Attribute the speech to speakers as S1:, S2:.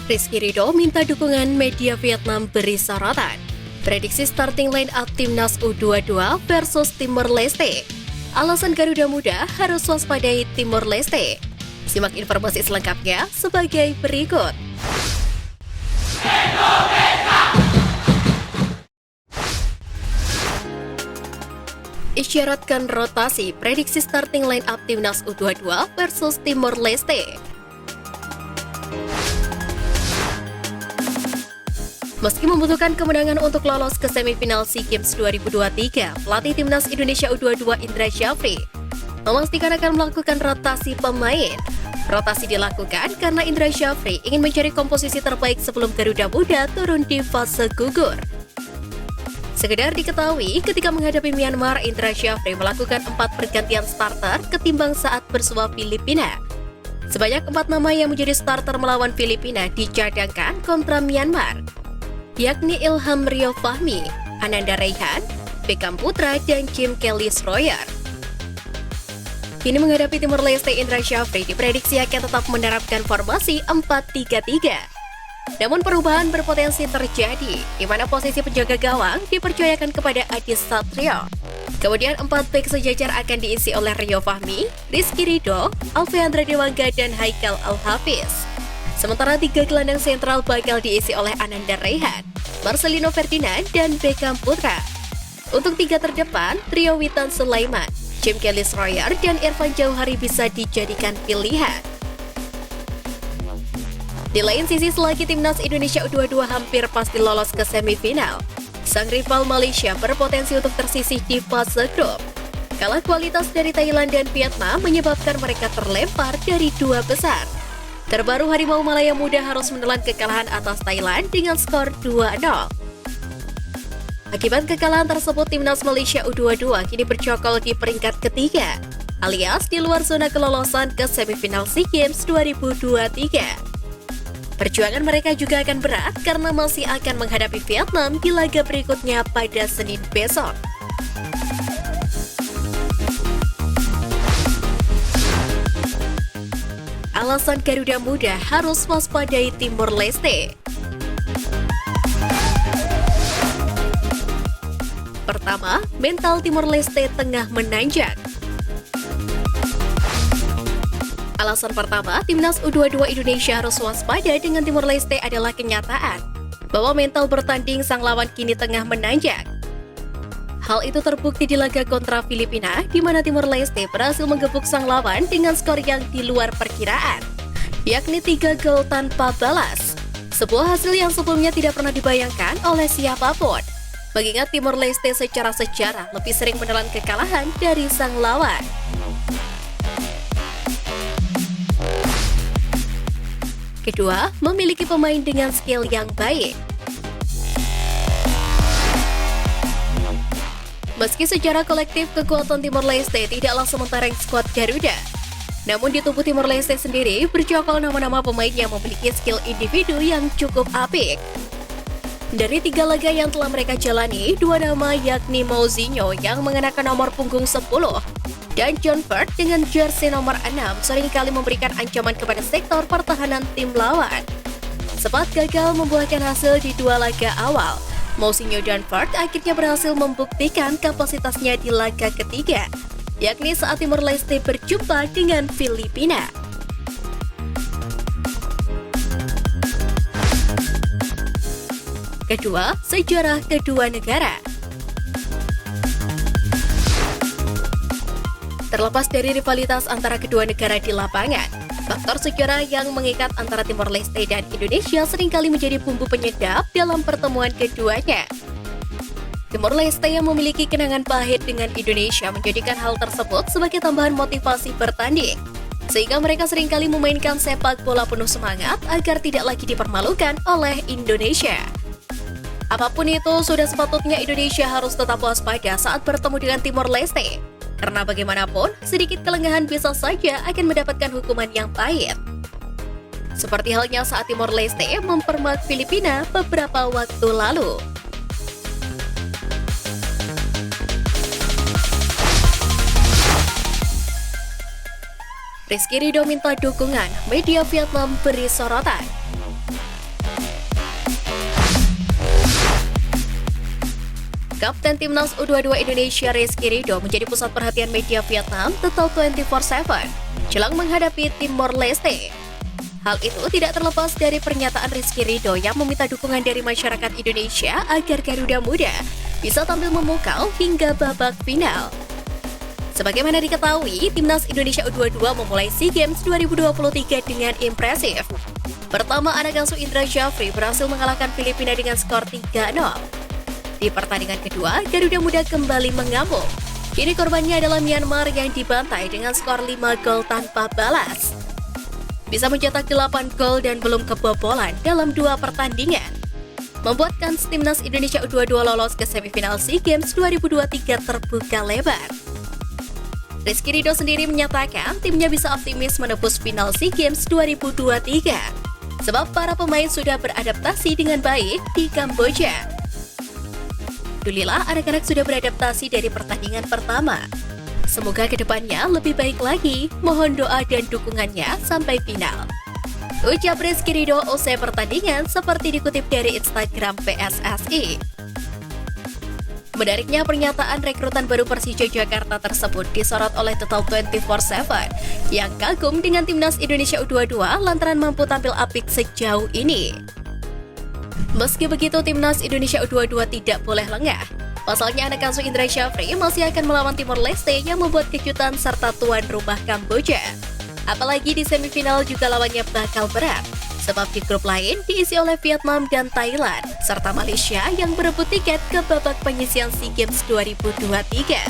S1: Rizky Ridho minta dukungan media Vietnam beri sorotan. Prediksi starting line up Timnas U22 versus Timor Leste. Alasan Garuda Muda harus waspadai Timor Leste. Simak informasi selengkapnya sebagai berikut. Isyaratkan rotasi, prediksi starting line up Timnas U22 versus Timor Leste. Meski membutuhkan kemenangan untuk lolos ke semifinal SEA Games 2023, pelatih Timnas Indonesia U22 Indra Syafri memastikan akan melakukan rotasi pemain. Rotasi dilakukan karena Indra Syafri ingin mencari komposisi terbaik sebelum Garuda Muda turun di fase gugur. Sekedar diketahui, ketika menghadapi Myanmar, Indra Syafri melakukan 4 pergantian starter ketimbang saat bersua Filipina. Sebanyak 4 nama yang menjadi starter melawan Filipina dicadangkan kontra Myanmar, yakni Ilham Rio Fahmi, Ananda Raihan, Beckham Putra, dan Jim Kelly Schroyer. Kini menghadapi Timor Leste, Indra Syafri diprediksi akan tetap menerapkan formasi 4-3-3. Namun perubahan berpotensi terjadi, di mana posisi penjaga gawang dipercayakan kepada Adis Satrio. Kemudian 4 bek sejajar akan diisi oleh Rio Fahmi, Rizky Ridho, Alfeandra Dewangga, dan Haikal Al-Hafiz. Sementara 3 gelandang sentral bakal diisi oleh Ananda Raihan, Marcelino Ferdinand, dan Beckham Putra. Untuk 3 terdepan, trio Witan Sulaiman, Jim Kelly Schroyer, dan Irfan Jauhari bisa dijadikan pilihan. Di lain sisi, selagi Timnas Indonesia U22 hampir pasti lolos ke semifinal, sang rival Malaysia berpotensi untuk tersisih di fase grup. Kalah kualitas dari Thailand dan Vietnam menyebabkan mereka terlempar dari 2 besar. Terbaru, Harimau Malaya Muda harus menelan kekalahan atas Thailand dengan skor 2-0. Akibat kekalahan tersebut, Timnas Malaysia U22 kini bercokol di peringkat ketiga, alias di luar zona kelolosan ke semifinal SEA Games 2023. Perjuangan mereka juga akan berat karena masih akan menghadapi Vietnam di laga berikutnya pada Senin besok. Alasan Garuda Muda harus waspadai Timor Leste. Pertama, mental Timor Leste tengah menanjak. Alasan pertama, Timnas U22 Indonesia harus waspada dengan Timor Leste adalah kenyataan bahwa mental bertanding sang lawan kini tengah menanjak. Hal itu terbukti di laga kontra Filipina, di mana Timor Leste berhasil menggebuk sang lawan dengan skor yang di luar perkiraan, yakni 3 gol tanpa balas. Sebuah hasil yang sebelumnya tidak pernah dibayangkan oleh siapapun, mengingat Timor Leste secara sejarah lebih sering menelan kekalahan dari sang lawan. Kedua, memiliki pemain dengan skill yang baik. Meski secara kolektif kekuatan Timor Leste tidaklah sementara skuad Garuda, namun di tubuh Timor Leste sendiri bercokol nama-nama pemain yang memiliki skill individu yang cukup apik. Dari 3 laga yang telah mereka jalani, 2 nama yakni Mouzinho yang mengenakan nomor punggung 10 dan John Ford dengan jersey nomor 6 seringkali memberikan ancaman kepada sektor pertahanan tim lawan. Sempat gagal membuahkan hasil di 2 laga awal, Mouzinho dan Ford akhirnya berhasil membuktikan kapasitasnya di laga ketiga, yakni saat Timor Leste berjumpa dengan Filipina. Kedua, sejarah kedua negara. Terlepas dari rivalitas antara kedua negara di lapangan, faktor sejarah yang mengikat antara Timor Leste dan Indonesia seringkali menjadi bumbu penyedap dalam pertemuan keduanya. Timor Leste yang memiliki kenangan pahit dengan Indonesia menjadikan hal tersebut sebagai tambahan motivasi bertanding, sehingga mereka seringkali memainkan sepak bola penuh semangat agar tidak lagi dipermalukan oleh Indonesia. Apapun itu, sudah sepatutnya Indonesia harus tetap waspada saat bertemu dengan Timor Leste, karena bagaimanapun, sedikit kelengahan bisa saja akan mendapatkan hukuman yang pahit. Seperti halnya saat Timor Leste mempermak Filipina beberapa waktu lalu. Rizky Ridho minta dukungan, media Vietnam beri sorotan. Kapten Timnas U22 Indonesia Rizky Ridho menjadi pusat perhatian media Vietnam Total 24/7 jelang menghadapi Timor Leste. Hal itu tidak terlepas dari pernyataan Rizky Ridho yang meminta dukungan dari masyarakat Indonesia agar Garuda Muda bisa tampil memukau hingga babak final. Sebagaimana diketahui, Timnas Indonesia U22 memulai SEA Games 2023 dengan impresif. Pertama, anak asuh Indra Syafri berhasil mengalahkan Filipina dengan skor 3-0. Di pertandingan kedua, Garuda Muda kembali mengamuk. Kini korbannya adalah Myanmar yang dibantai dengan skor 5 gol tanpa balas. Bisa mencetak 8 gol dan belum kebobolan dalam 2 pertandingan, membuat kans Timnas Indonesia U22 lolos ke semifinal SEA Games 2023 terbuka lebar. Rizky Ridho sendiri menyatakan timnya bisa optimis menembus final SEA Games 2023 sebab para pemain sudah beradaptasi dengan baik di Kamboja. Alhamdulillah, anak-anak sudah beradaptasi dari pertandingan pertama. Semoga kedepannya lebih baik lagi. Mohon doa dan dukungannya sampai final, ucap Rizky Ridho usai pertandingan seperti dikutip dari Instagram PSSI. Menariknya, pernyataan rekrutan baru Persija Jakarta tersebut disorot oleh Total 24/7 yang kagum dengan Timnas Indonesia U22 lantaran mampu tampil apik sejauh ini. Meski begitu, Timnas Indonesia U22 tidak boleh lengah. Pasalnya, anak asuh Indra Syafri masih akan melawan Timor Leste yang membuat kejutan serta tuan rumah Kamboja. Apalagi di semifinal juga lawannya bakal berat, sebab di grup lain diisi oleh Vietnam dan Thailand, serta Malaysia yang berebut tiket ke babak penyisian SEA Games 2023.